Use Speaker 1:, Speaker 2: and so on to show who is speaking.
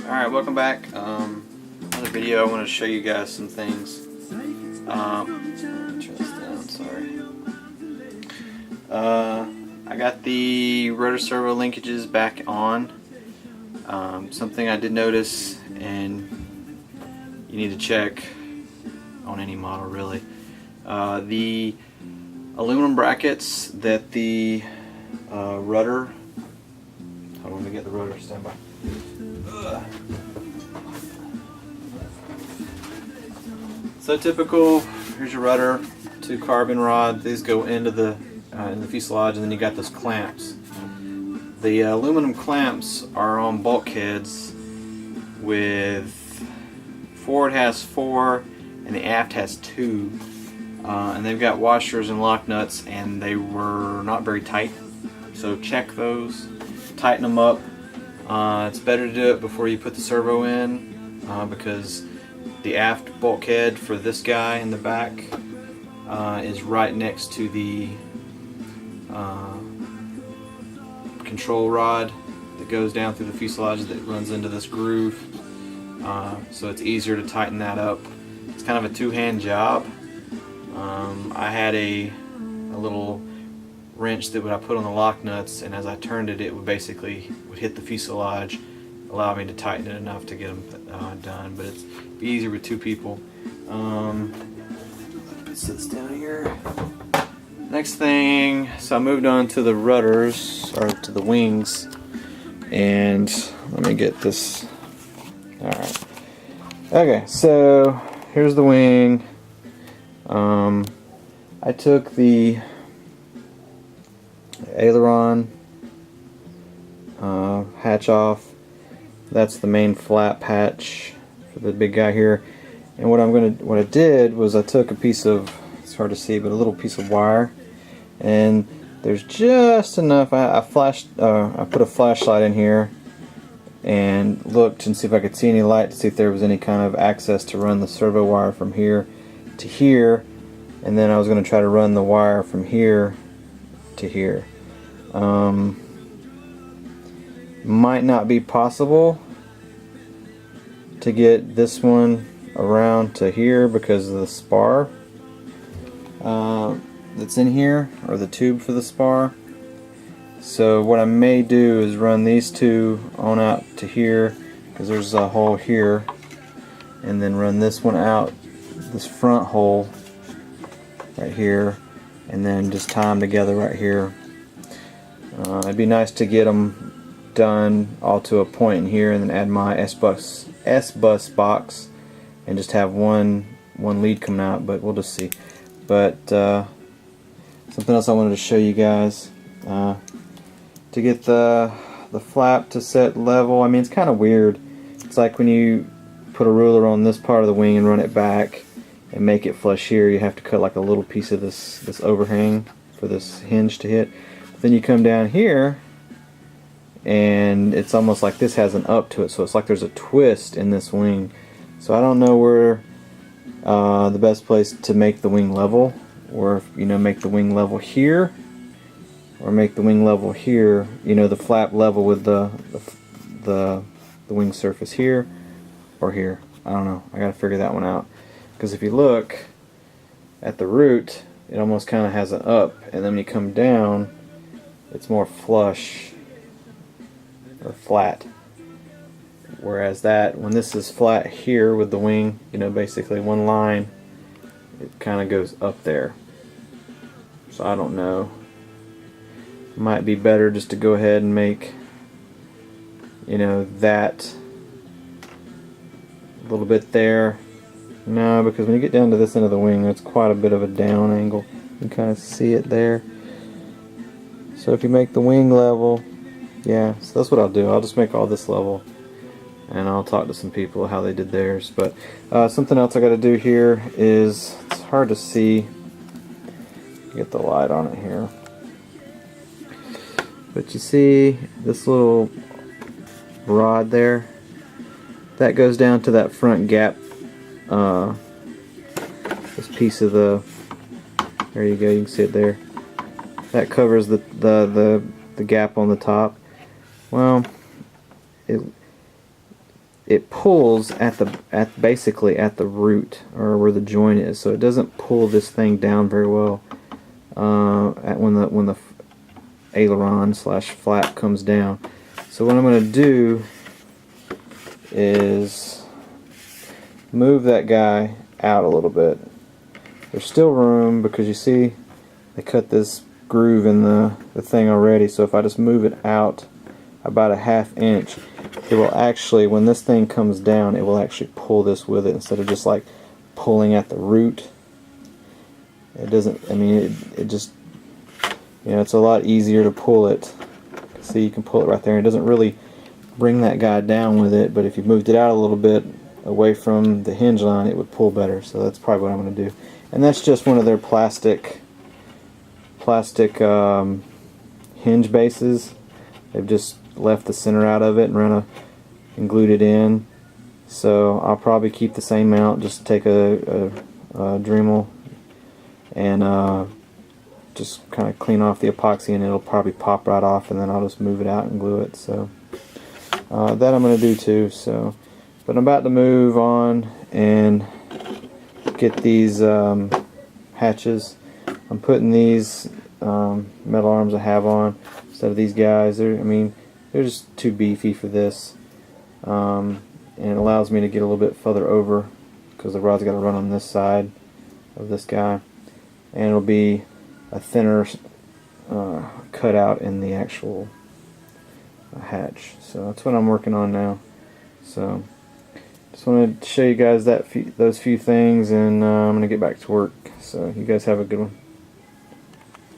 Speaker 1: Alright, welcome back. Another video. I want to show you guys some things. Let me turn this down, sorry. I got the rotor servo linkages back on. Something I did notice, and you need to check on any model really. The aluminum brackets that the rudder, hold on, let me get the rudder standby. So typical, here's your rudder, two carbon rods. These go into the in the fuselage, and then you got those clamps. The aluminum clamps are on bulkheads with forward has 4 and the aft has 2, and they've got washers and lock nuts, and they were not very tight. So check those, tighten them up. It's better to do it before you put the servo in, because the aft bulkhead for this guy in the back is right next to the control rod that goes down through the fuselage that runs into this groove. So it's easier to tighten that up. It's kind of a two-hand job. I had a little wrench that I put on the lock nuts, and as I turned it, it would basically hit the fuselage, allow me to tighten it enough to get them done. But it's easier with two people. Put this down here. Next thing, so I moved on to the rudders, or to the wings, and let me get this. Alright. Okay, so here's the wing. I took the aileron hatch off. That's the main flap hatch for the big guy here. And what I did was I took a piece of, it's hard to see, but a little piece of wire, and there's just enough. I put a flashlight in here and looked and see if I could see any light, to see if there was any kind of access to run the servo wire from here to here, and then I was going to try to run the wire from here to here. Might not be possible to get this one around to here because of the spar that's in here, or the tube for the spar. So what I may do is run these two on out to here, because there's a hole here, and then run this one out, this front hole right here, and then just tie them together right here. It'd be nice to get them done all to a point in here, and then add my S-bus box and just have one lead coming out, but we'll just see. But something else I wanted to show you guys, to get the flap to set level. I mean, it's kind of weird. It's like when you put a ruler on this part of the wing and run it back and make it flush here, you have to cut like a little piece of this overhang for this hinge to hit. But then you come down here, and it's almost like this has an up to it, so it's like there's a twist in this wing. So I don't know where the best place to make the wing level, or if, make the wing level here, or make the wing level here, the flap level with the wing surface here or here. I don't know. I gotta figure that one out, because if you look at the root, it almost kind of has an up, and then when you come down, it's more flush or flat. Whereas that, when this is flat here with the wing, basically one line, it kind of goes up there. So I don't know. Might be better just to go ahead and make, that a little bit there. No, because when you get down to this end of the wing, it's quite a bit of a down angle. You can kind of see it there. So if you make the wing level, yeah, so that's what I'll do. I'll just make all this level, and I'll talk to some people how they did theirs. But something else I got to do here is, it's hard to see. Get the light on it here. But you see this little rod there? That goes down to that front gap. This piece of the, there you go, you can see it there. That covers the gap on the top. Well, it pulls basically at the root, or where the joint is, so it doesn't pull this thing down very well when the aileron slash flap comes down. So what I'm going to do is move that guy out a little bit. There's still room because you see they cut this groove in the thing already, so if I just move it out about a ½ inch, it will actually, when this thing comes down, it will actually pull this with it instead of just like pulling at the root. It doesn't, I mean, it just, you know, it's a lot easier to pull it. See, you can pull it right there. It doesn't really bring that guy down with it, but if you moved it out a little bit away from the hinge line, it would pull better. So that's probably what I'm going to do. And that's just one of their plastic hinge bases. They've just left the center out of it and glued it in. So I'll probably keep the same mount, just take a Dremel and just kind of clean off the epoxy, and it'll probably pop right off, and then I'll just move it out and glue it. So that I'm going to do too. So, but I'm about to move on and get these hatches. I'm putting these metal arms I have on instead of these guys. They're just too beefy for this, and it allows me to get a little bit further over because the rod's got to run on this side of this guy, and it'll be a thinner cutout in the actual hatch. So that's what I'm working on now. So just wanted to show you guys those few things, and I'm going to get back to work. So you guys have a good one.